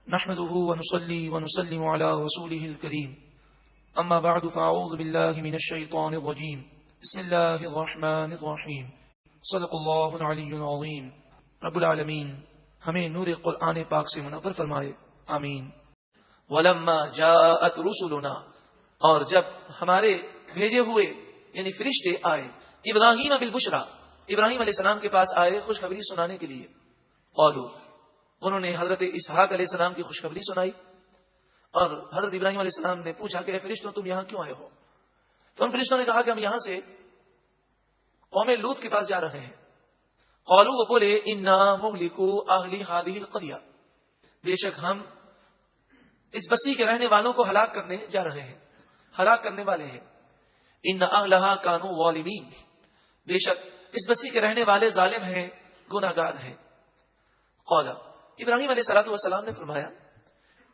نحمده ونصلي ونسلم على رسوله الكريم اما بعد فاعوذ بالله من الشيطان الرجيم بسم الله الرحمن الرحيم صدق اللہ العلی العظیم. رب العالمین ہمیں نور قرآن پاک سے منور فرمائے، آمین. ولما جاءت رسلنا، اور جب ہمارے بھیجے ہوئے یعنی فرشتے آئے، ابراہیم بالبشرا، ابراہیم علیہ السلام کے پاس آئے خوشخبری سنانے کے لیے. قالوا، انہوں نے حضرت اسحاق علیہ السلام کی خوشخبری سنائی، اور حضرت ابراہیم علیہ السلام نے پوچھا کہ اے فرشتوں تم یہاں کیوں آئے ہو؟ تو ان فرشتوں نے کہا کہ ہم یہاں سے قوم لوط کے پاس جا رہے ہیں. قالوا، وہ بولے انا مہلکو اہل هذه القرية، بے شک ہم اس بستی کے رہنے والوں کو ہلاک کرنے جا رہے ہیں، ہلاک کرنے والے ہیں. ان اہلها كانوا ظالمین، بے شک اس بستی کے رہنے والے ظالم ہیں، گناہگار ہیں. قال، ابراہیم علیہ الصلوۃ والسلام نے فرمایا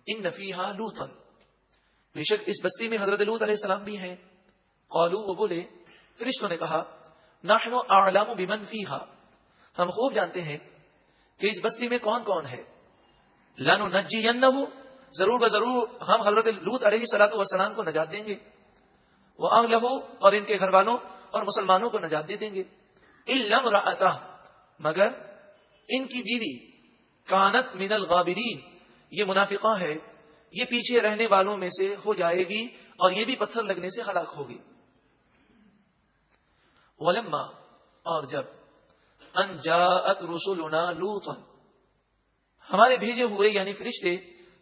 ان فیہا لوطا، بے شک اس بستی میں حضرت لوط علیہ السلام بھی ہیں. قالوا، وہ بولے فرشتوں نے کہا نحن اعلم بمن فیہا، ہم خوب جانتے ہیں کہ اس بستی میں کون کون ہے. لننجینہ، ضرور بضرور ہم حضرت لوط علیہ الصلوۃ والسلام کو نجات دیں گے. واہلہ، اور ان کے گھر والوں اور مسلمانوں کو نجات دے دیں گے. الا امرأتہ، مگر ان کی بیوی کانت من الغابرین، یہ منافقہ ہے، یہ پیچھے رہنے والوں میں سے ہو جائے گی اور یہ بھی پتھر لگنے سے ہلاک ہوگی. ولما، اور جب ان جاءت رسلنا لوطا، ہمارے بھیجے ہوئے یعنی فرشتے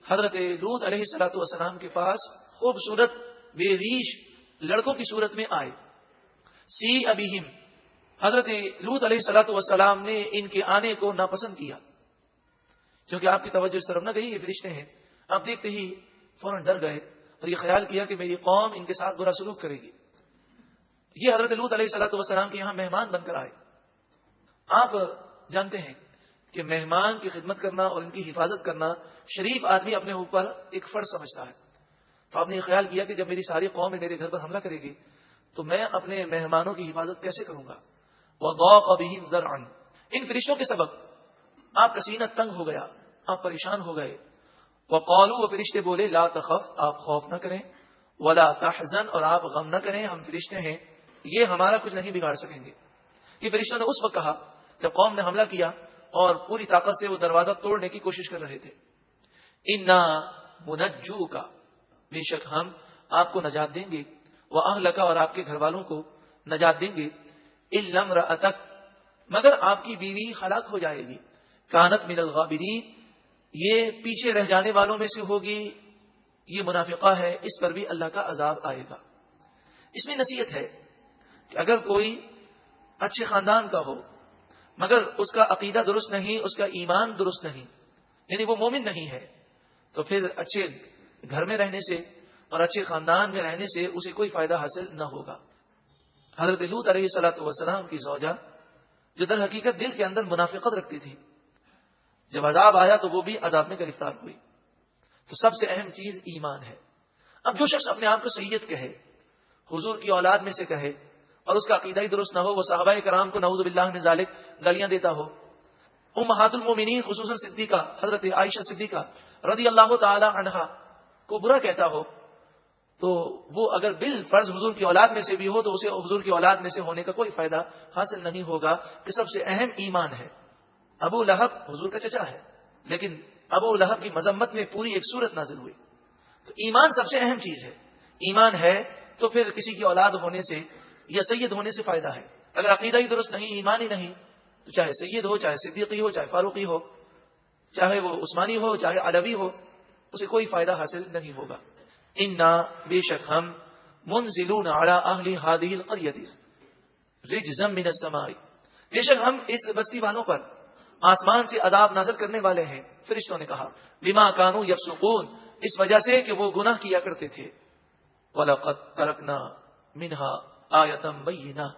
حضرت لوط علیہ الصلوۃ والسلام کے پاس خوبصورت بے ریش لڑکوں کی صورت میں آئے. سی ابیہم، حضرت لوط علیہ الصلوۃ والسلام نے ان کے آنے کو ناپسند کیا، کیونکہ آپ کی توجہ اس طرف نہ گئی، یہ فرشتے ہیں. آپ دیکھتے ہی فوراً ڈر گئے اور یہ خیال کیا کہ میری قوم ان کے ساتھ برا سلوک کرے گی. یہ حضرت لوط علیہ الصلوۃ والسلام کے یہاں مہمان بن کر آئے. آپ جانتے ہیں کہ مہمان کی خدمت کرنا اور ان کی حفاظت کرنا شریف آدمی اپنے اوپر ایک فرض سمجھتا ہے. تو آپ نے یہ خیال کیا کہ جب میری ساری قوم میرے گھر پر حملہ کرے گی تو میں اپنے مہمانوں کی حفاظت کیسے کروں گا. وضاق بہم ذرعا، ان فرشتوں کے سبب آپ کا سینہ تنگ ہو گیا، آپ پریشان ہو گئے. وقالوا، وہ فرشتے بولے لا تخف، آپ خوف نہ کریں. ولا تحزن، اور آپ غم نہ کریں، ہم فرشتے ہیں، یہ ہمارا کچھ نہیں بگاڑ سکیں گے. یہ فرشتوں نے اس وقت کہا جب قوم نے حملہ کیا اور پوری طاقت سے وہ دروازہ توڑنے کی کوشش کر رہے تھے. انا منجوکا، بے شک ہم آپ کو نجات دیں گے. واہلک، اور آپ کے گھر والوں کو نجات دیں گے. الا امرأتک، مگر آپ کی بیوی ہلاک ہو جائے گی. کانت من الغابرین، یہ پیچھے رہ جانے والوں میں سے ہوگی، یہ منافقہ ہے، اس پر بھی اللہ کا عذاب آئے گا. اس میں نصیحت ہے کہ اگر کوئی اچھے خاندان کا ہو مگر اس کا عقیدہ درست نہیں، اس کا ایمان درست نہیں، یعنی وہ مومن نہیں ہے، تو پھر اچھے گھر میں رہنے سے اور اچھے خاندان میں رہنے سے اسے کوئی فائدہ حاصل نہ ہوگا. حضرت لوط علیہ الصلوۃ والسلام کی زوجہ جو در حقیقت دل کے اندر منافقت رکھتی تھی، جب عذاب آیا تو وہ بھی عذاب میں گرفتار ہوئی. تو سب سے اہم چیز ایمان ہے. اب جو شخص اپنے آپ کو سید کہے، حضور کی اولاد میں سے کہے، اور اس کا عقیدہ ہی درست نہ ہو، وہ صحابہ کرام کو نعوذ باللہ من ذالک گالیاں دیتا ہو، امہات المومنین خصوصاً صدیقہ حضرت عائشہ صدیقہ رضی اللہ تعالی عنہا کو برا کہتا ہو، تو وہ اگر بالفرض حضور کی اولاد میں سے بھی ہو تو اسے حضور کی اولاد میں سے ہونے کا کوئی فائدہ حاصل نہیں ہوگا. کہ سب سے اہم ایمان ہے. ابو لہب حضور کا چچا ہے، لیکن ابو لہب کی مذمت میں پوری ایک سورت نازل ہوئی. تو ایمان سب سے اہم چیز ہے. ایمان ہے تو پھر کسی کی اولاد ہونے سے یا سید ہونے سے فائدہ ہے. اگر عقیدہ ہی درست نہیں، ایمان ہی نہیں، تو چاہے سید ہو، چاہے صدیقی ہو، چاہے فاروقی ہو، چاہے وہ عثمانی ہو، چاہے علوی ہو، اسے کوئی فائدہ حاصل نہیں ہوگا. انا، بے شک ہم، منزلون علی اہل هذه القرية رجزا من السماء، بے شک ہم اس بستی والوں پر آسمان سے عذاب نازل کرنے والے ہیں. فرشتوں نے کہا بما كانوا يفسقون، اس وجہ سے کہ وہ گناہ کیا کرتے تھے. وَلَقَدْ تَرَكْنَا مِنْهَا آیَةً بَيِّنَةً،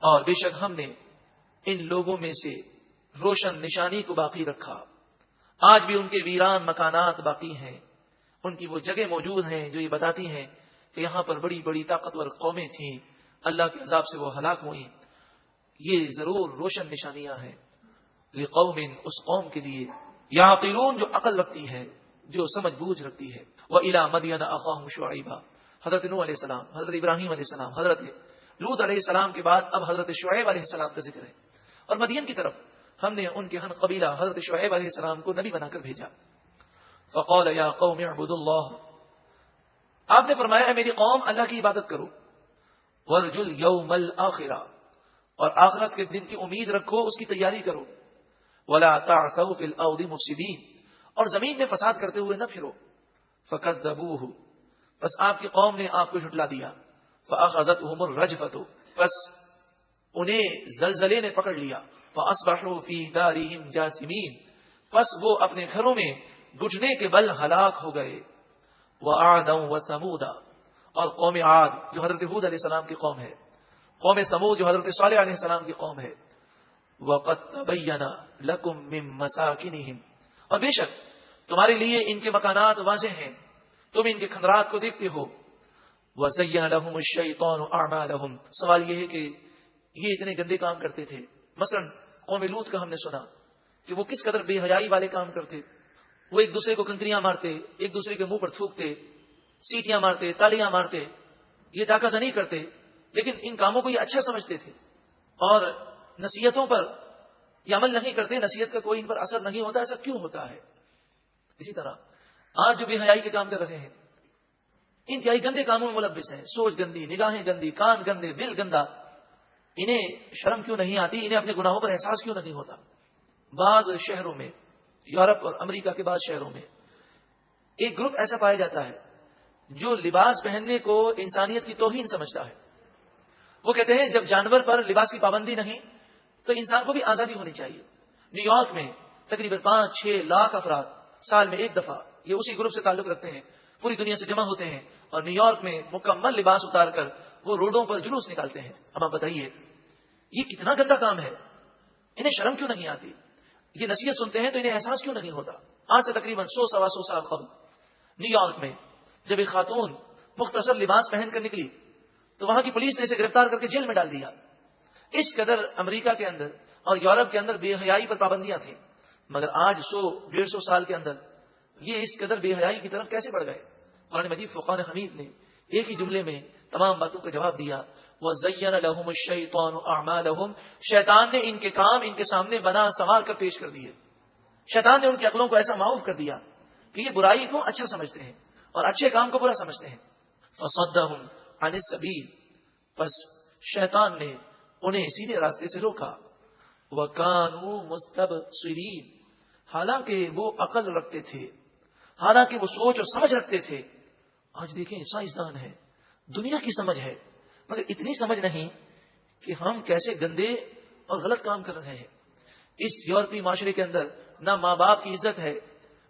اور بے شک ہم نے ان لوگوں میں سے روشن نشانی کو باقی رکھا. آج بھی ان کے ویران مکانات باقی ہیں، ان کی وہ جگہ موجود ہیں جو یہ بتاتی ہیں کہ یہاں پر بڑی بڑی طاقتور قومیں تھیں، اللہ کے عذاب سے وہ ہلاک ہوئیں. یہ ضرور روشن نشانیاں ہیں. لقوم، اس قوم کے لیے، یعقلون جو عقل رکھتی ہے، جو سمجھ بوجھ رکھتی ہے. وَإِلَىٰ مَدْيَنَ أَخَاهُمْ شُعَيْبًا، حضرت نوح علیہ السلام، حضرت ابراہیم علیہ السلام، حضرت لوط علیہ السلام کے بعد اب حضرت شعیب علیہ السلام کا ذکر ہے. اور مدین کی طرف ہم نے ان کے ہم قبیلہ حضرت شعیب علیہ السلام کو نبی بنا کر بھیجا. فقال یا قوم اعبدوا اللہ، آپ نے فرمایا اے میری قوم اللہ کی عبادت کرو. وارجوا اليوم الآخرہ، اور آخرت کے دن کی امید رکھو، اس کی تیاری کرو. ولا تعثوا فی الارض مفسدین، اور زمین میں فساد کرتے ہوئے نہ پھرو. فکذبوہ، بس آپ کی قوم نے آپ کو جھٹلا دیا. فاخذتهم الرجفۃ، بس انہیں زلزلے نے پکڑ لیا. فاصبحوا فی دارہم جاثمین، بس وہ اپنے گھروں میں گھٹنے کے بل ہلاک ہو گئے. وعادا وثمودا، اور قوم عاد جو حضرت ہود علیہ السلام کی قوم ہے، قوم سمود جو حضرت صالح علیہ السلام کی قوم ہے. وقد تبین لکم من مساکنہم، اور بے شک تمہارے لیے ان کے مکانات واضح ہیں، تم ان کے کھنڈرات کو دیکھتے ہو. وزین لہم الشیطان اعمالہم، سوال یہ ہے کہ یہ اتنے گندے کام کرتے تھے. مثلا قوم لوط کا ہم نے سنا کہ وہ کس قدر بے حیائی والے کام کرتے. وہ ایک دوسرے کو کنکریاں مارتے، ایک دوسرے کے منہ پر تھوکتے، سیٹیاں مارتے، تالیاں مارتے، یہ ڈاکہ زنی کرتے، لیکن ان کاموں کو یہ اچھا سمجھتے تھے اور نصیحتوں پر یہ عمل نہیں کرتے. نصیحت کا کوئی ان پر اثر نہیں ہوتا. ایسا کیوں ہوتا ہے؟ اسی طرح آج جو بے حیائی کے کام کر رہے ہیں، انتہائی گندے کاموں میں ملوث ہیں، سوچ گندی، نگاہیں گندی، کان گندے، دل گندا، انہیں شرم کیوں نہیں آتی؟ انہیں اپنے گناہوں پر احساس کیوں نہیں ہوتا؟ بعض شہروں میں، یورپ اور امریکہ کے بعض شہروں میں ایک گروپ ایسا پایا جاتا ہے جو لباس پہننے کو انسانیت کی توہین سمجھتا ہے. وہ کہتے ہیں جب جانور پر لباس کی پابندی نہیں تو انسان کو بھی آزادی ہونی چاہیے. نیو یارک میں تقریباً 5-6 لاکھ افراد سال میں ایک دفعہ یہ اسی گروپ سے تعلق رکھتے ہیں، پوری دنیا سے جمع ہوتے ہیں اور نیو یارک میں مکمل لباس اتار کر وہ روڈوں پر جلوس نکالتے ہیں. اب آپ بتائیے یہ کتنا گندا کام ہے؟ انہیں شرم کیوں نہیں آتی؟ یہ نصیحت سنتے ہیں تو انہیں احساس کیوں نہیں ہوتا؟ آج سے تقریباً 100-125 سال قبل نیو یارک میں جب ایک خاتون مختصر لباس پہن کر نکلی تو وہاں کی پولیس نے اسے گرفتار کر کے جیل میں ڈال دیا. اس قدر امریکہ کے اندر اور یورپ کے اندر بے حیائی پر پابندیاں تھیں، مگر آج 100-150 سال کے اندر یہ اس قدر بے حیائی کی طرف کیسے بڑھ گئے؟ قرآن مجید فرقان حمید نے ایک ہی جملے میں تمام باتوں کا جواب دیا. وَزَيَّنَ لَهُمُ الشَّيْطَانُ أَعْمَالَهُمْ، شیطان نے ان کے کام ان کے سامنے بنا سنوار کر پیش کر دیے. شیطان نے ان کی عقلوں کو ایسا معاف کر دیا کہ یہ برائی کو اچھا سمجھتے ہیں اور اچھے کام کو برا سمجھتے ہیں. فَصَدَّهُمْ عَنِ السَّبِيلِ، بس شیطان نے انہیں سیدھے راستے سے روکا. وَكَانُوا مُسْتَبْصِرِينَ، حالانکہ وہ عقل رکھتے تھے، حالانکہ وہ سوچ اور سمجھ رکھتے تھے. آج دیکھیں سائنسدان ہے، دنیا کی سمجھ ہے، مگر اتنی سمجھ نہیں کہ ہم کیسے گندے اور غلط کام کر رہے ہیں. اس یورپی معاشرے کے اندر نہ ماں باپ کی عزت ہے،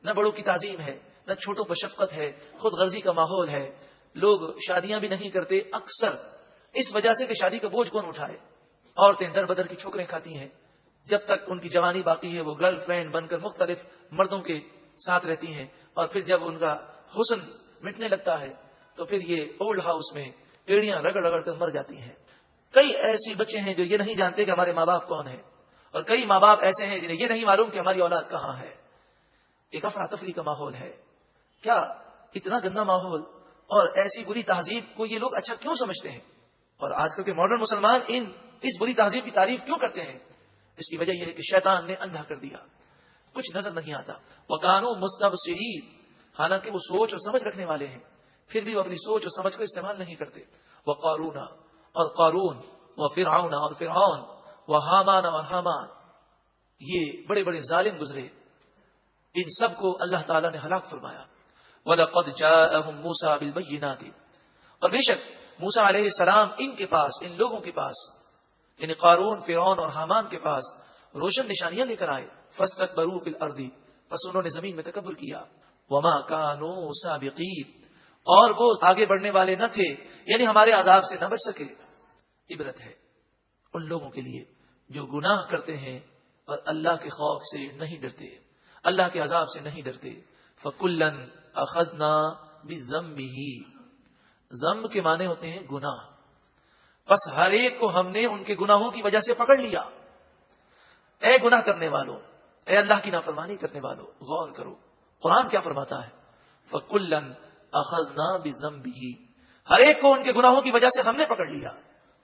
نہ بڑوں کی تعظیم ہے، نہ چھوٹوں پر شفقت ہے، خود غرضی کا ماحول ہے. لوگ شادیاں بھی نہیں کرتے اکثر اس وجہ سے کہ شادی کا بوجھ کون اٹھائے. عورتیں در بدر کی ٹھوکریں کھاتی ہیں، جب تک ان کی جوانی باقی ہے وہ گرل فرینڈ بن کر مختلف مردوں کے ساتھ رہتی ہیں، اور پھر جب ان کا حسن مٹنے لگتا ہے تو پھر یہ اولڈ ہاؤس میں ایڑیاں رگڑ رگڑ کر مر جاتی ہیں. کئی ایسے بچے ہیں جو یہ نہیں جانتے کہ ہمارے ماں باپ کون ہیں، اور کئی ماں باپ ایسے ہیں جنہیں یہ نہیں معلوم کہ ہماری اولاد کہاں ہے. ایک افراتفری کا ماحول ہے. کیا اتنا گندا ماحول اور ایسی بری تہذیب کو یہ لوگ اچھا کیوں سمجھتے ہیں؟ اور آج کل کے ماڈرن مسلمان اس بری تہذیب کی تعریف کیوں کرتے ہیں؟ اس کی وجہ یہ ہے کہ شیطان نے اندھا کر دیا، کچھ نظر نہیں آتا. وَكَانُوا مُسْتَبْصِرِينَ، حالانکہ وہ سوچ اور سمجھ رکھنے والے ہیں، پھر بھی وہ اپنی سوچ اور سمجھ کو استعمال نہیں کرتے. وَقَارُونَ، اور قارون، وَفِرْعَوْنَ، اور فرعون، وَحَامَانَ، اور حامان، یہ بڑے بڑے ظالم گزرے. ان سب کو اللہ تعالیٰ نے ہلاک فرمایا. وَلَقَدْ جَاءَهُمْ مُوسَىٰ بِالْبَيِّنَاتِ، اور بے شک موسیٰ علیہ السلام ان کے پاس، ان لوگوں کے پاس، یعنی قارون، فرعون اور حامان کے پاس روشن نشانیاں لے کر آئے. فَاسْتَكْبَرُوا فِي الْأَرْضِ، بس انہوں نے زمین میں تکبر کیا. وَمَا كَانُوا سَابِقِينَ، اور وہ آگے بڑھنے والے نہ تھے، یعنی ہمارے عذاب سے نہ بچ سکے. عبرت ہے ان لوگوں کے لیے جو گناہ کرتے ہیں اور اللہ کے خوف سے نہیں ڈرتے، اللہ کے عذاب سے نہیں ڈرتے. فَكُلًّا أَخَذْنَا بِذَنبِهِ، ذنب کے معنی ہوتے ہیں گناہ، بس ہر ایک کو ہم نے ان کے گناہوں کی وجہ سے پکڑ لیا. اے گناہ کرنے والوں، اے اللہ کی نافرمانی کرنے والوں غور کرو، قرآن کیا فرماتا ہے؟ فَكُلًّا أَخَذْنَا بِذَنبِهِ، ہر ایک کو ان کے گناہوں کی وجہ سے ہم نے پکڑ لیا۔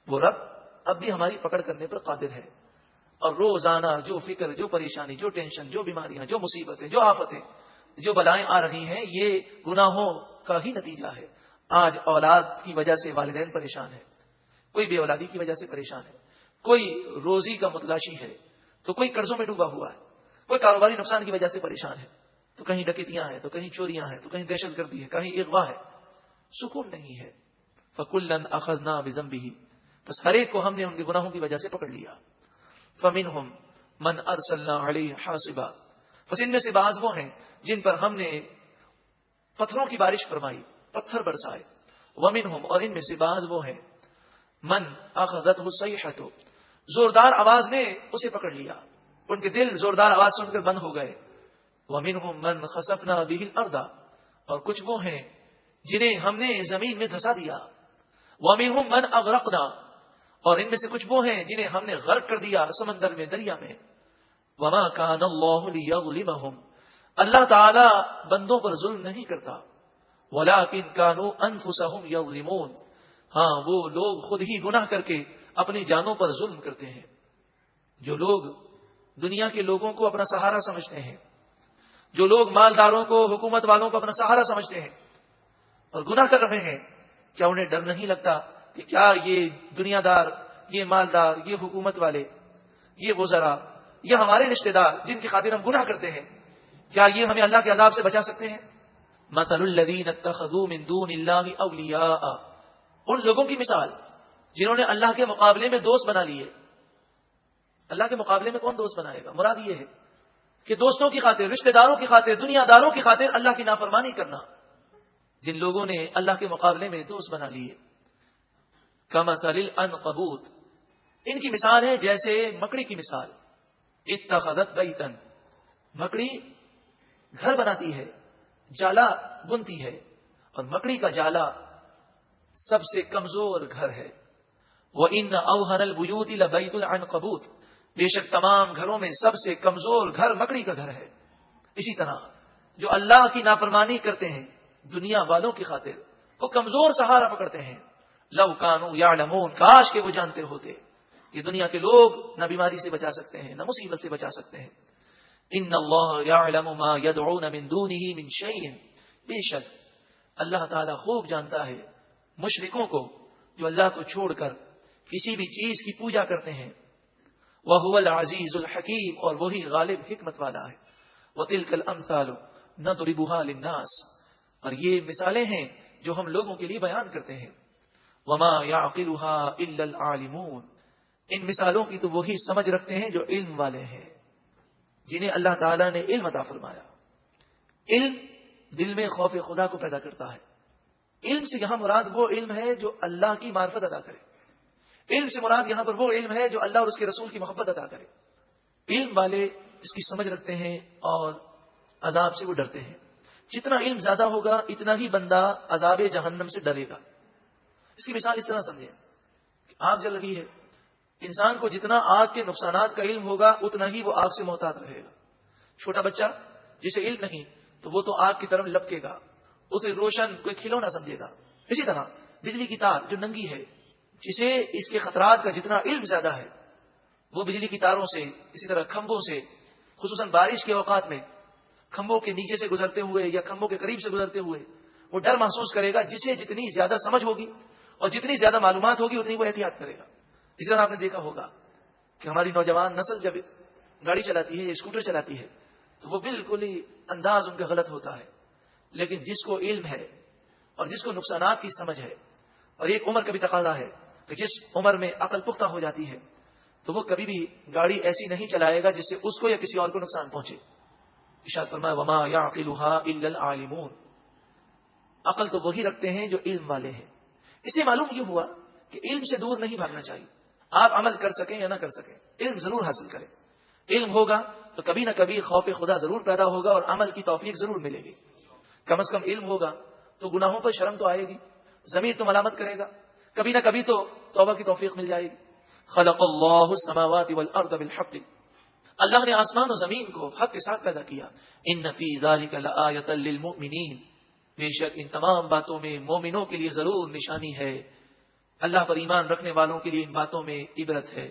وہ رب اب بھی ہماری پکڑ کرنے پر قادر ہے، اور روزانہ جو فکر، جو پریشانی، جو ٹینشن، جو بیماریاں، جو مصیبتیں، جو آفتیں، جو بلائیں آ رہی ہیں، یہ گناہوں کا ہی نتیجہ ہے۔ آج اولاد کی وجہ سے والدین پریشان ہے، کوئی بے اولادی کی وجہ سے پریشان ہے، کوئی روزی کا متلاشی ہے، تو کوئی قرضوں میں ڈوبا ہوا ہے، کوئی کاروباری نقصان کی وجہ سے پریشان ہے، تو کہیں ڈکیتیاں ہیں، تو کہیں چوریاں ہیں، تو کہیں دہشت گردی ہے، کہیں اغوا ہے، سکون نہیں ہے۔ فَكُلًّا أَخَذْنَا بِذَنبِهِ، بس ہر ایک کو ہم نے ان کے گناہوں کی وجہ سے پکڑ لیا۔ فَمِنْهُمْ مَنْ أَرْسَلْنَا عَلَيْهِ حَاصِبًا، بس ان میں سے بعض وہ ہیں جن پر ہم نے پتھروں کی بارش فرمائی، پتھر برسائے۔ وَمِنْهُمْ، اور ان میں سے بعض وہ ہیں من أَخَذَتْهُ الصَّيْحَةُ، زوردار آواز نے اسے پکڑ لیا، ان کے دل زوردار آواز سن کر بند ہو گئے۔ وَمِنْهُمْ مَنْ خَسَفْنَا بِهِ الْأَرْضَ، اور کچھ وہ ہیں جنہیں ہم نے زمین میں دھسا دیا۔ وَمِنْهُمْ مَنْ أَغْرَقْنَا، اور ان میں سے کچھ وہ ہیں جنہیں ہم نے غرق کر دیا سمندر میں، دریا میں۔ وَمَا كَانَ اللَّهُ لِيَظْلِمَهُمْ، اللہ تعالی بندوں پر ظلم نہیں کرتا۔ وَلَٰكِنْ كَانُوا أَنفُسَهُمْ يَظْلِمُونَ، ہاں وہ لوگ خود ہی گناہ کر کے اپنی جانوں پر ظلم کرتے ہیں۔ جو لوگ دنیا کے لوگوں کو اپنا سہارا سمجھتے ہیں، جو لوگ مالداروں کو، حکومت والوں کو اپنا سہارا سمجھتے ہیں اور گناہ کر رہے ہیں، کیا انہیں ڈر نہیں لگتا کہ کیا یہ دنیا دار، یہ مالدار، یہ حکومت والے، یہ وزراء، یہ ہمارے رشتہ دار جن کی خاطر ہم گناہ کرتے ہیں، کیا یہ ہمیں اللہ کے عذاب سے بچا سکتے ہیں؟ مثل الذین اتخذوا من دون اللہ اولیاء، ان لوگوں کی مثال جنہوں نے اللہ کے مقابلے میں دوست بنا لیے۔ اللہ کے مقابلے میں کون دوست بنائے گا؟ مراد یہ ہے کہ دوستوں کی خاطر، رشتہ داروں کی خاطر، دنیا داروں کی خاطر اللہ کی نافرمانی کرنا، جن لوگوں نے اللہ کے مقابلے میں دوست بنا لیے۔ کمثل العنقبوت، ان کی مثال ہے جیسے مکڑی کی مثال۔ اتخذت بیتا، مکڑی گھر بناتی ہے، جالا بنتی ہے، اور مکڑی کا جالا سب سے کمزور گھر ہے۔ وَإِنَّ أَوْهَنَ الْبُيُوتِ لَبَيْتُ الْعَنْقَبُوتِ، بے شک تمام گھروں میں سب سے کمزور گھر مکڑی کا گھر ہے۔ اسی طرح جو اللہ کی نافرمانی کرتے ہیں دنیا والوں کی خاطر، وہ کمزور سہارا پکڑتے ہیں۔ لَوْ كَانُوا يَعْلَمُونَ، کاش کہ وہ جانتے ہوتے کہ دنیا کے لوگ نہ بیماری سے بچا سکتے ہیں، نہ مصیبت سے بچا سکتے ہیں۔ ان اللہ یعلم ما یدعون من دونه من شیء، بے شک اللہ تعالی خوب جانتا ہے مشرکوں کو جو اللہ کو چھوڑ کر کسی بھی چیز کی پوجا کرتے ہیں۔ وَهُوَ الْعَزِيزُ الْحَكِيمُ، اور وہی غالب حکمت والا ہے۔ وَتِلْكَ الْأَمْثَالُ نَضْرِبُهَا لِلنَّاسِ، اور یہ مثالیں ہیں جو ہم لوگوں کے لیے بیان کرتے ہیں۔ وَمَا يَعْقِلُهَا إِلَّا الْعَالِمُونَ، ان مثالوں کی تو وہی سمجھ رکھتے ہیں جو علم والے ہیں، جنہیں اللہ تعالیٰ نے علم عطا فرمایا۔ علم دل میں خوف خدا کو پیدا کرتا ہے۔ علم سے یہاں مراد وہ علم ہے جو اللہ کی معرفت ادا کرے۔ علم سے مراد یہاں پر وہ علم ہے جو اللہ اور اس کے رسول کی محبت ادا کرے۔ علم والے اس کی سمجھ رکھتے ہیں اور عذاب سے وہ ڈرتے ہیں۔ جتنا علم زیادہ ہوگا اتنا ہی بندہ عذاب جہنم سے ڈرے گا۔ اس کی مثال اس طرح سمجھیں کہ آگ جل رہی ہے، انسان کو جتنا آگ کے نقصانات کا علم ہوگا اتنا ہی وہ آگ سے محتاط رہے گا۔ چھوٹا بچہ جسے علم نہیں تو وہ تو آگ کی طرف لپکے گا، اسے روشن کوئی کھلونا سمجھے گا۔ اسی طرح بجلی کی تار جو ننگی ہے، جسے اس کے خطرات کا جتنا علم زیادہ ہے، وہ بجلی کی تاروں سے، اسی طرح کھمبوں سے، خصوصاً بارش کے اوقات میں کھمبوں کے نیچے سے گزرتے ہوئے یا کھمبوں کے قریب سے گزرتے ہوئے وہ ڈر محسوس کرے گا۔ جسے جتنی زیادہ سمجھ ہوگی اور جتنی زیادہ معلومات ہوگی اتنی وہ احتیاط کرے گا۔ اسی طرح آپ نے دیکھا ہوگا کہ ہماری نوجوان نسل جب گاڑی چلاتی ہے یا اسکوٹر چلاتی ہے تو وہ بالکل ہی انداز ان کا غلط ہوتا ہے، لیکن جس کو علم ہے اور جس کو نقصانات کی سمجھ ہے، اور ایک عمر کا بھی تقاضا ہے کہ جس عمر میں عقل پختہ ہو جاتی ہے تو وہ کبھی بھی گاڑی ایسی نہیں چلائے گا جس سے اس کو یا کسی اور کو نقصان پہنچے۔ ارشاد فرمایا وما يعقلها الا العالمون، عقل تو وہی رکھتے ہیں جو علم والے ہیں۔ اسے معلوم یہ ہوا کہ علم سے دور نہیں بھاگنا چاہیے۔ آپ عمل کر سکیں یا نہ کر سکیں، علم ضرور حاصل کریں۔ علم ہوگا تو کبھی نہ کبھی خوف خدا ضرور پیدا ہوگا اور عمل کی توفیق ضرور ملے گی۔ کم از کم علم ہوگا تو گناہوں پر شرم تو آئے گی، ضمیر تو ملامت کرے گا، کبھی نہ کبھی تو توبہ کی توفیق مل جائے گی۔ خلق اللہ السماوات والارض بالحق، اللہ نے آسمان و زمین کو حق کے ساتھ پیدا کیا. ان فی ذلک لآیۃ للمؤمنین، بے شک ان تمام باتوں میں مومنوں کے لیے ضرور نشانی ہے. اللہ پر ایمان رکھنے والوں کے لیے ان باتوں میں عبرت ہے.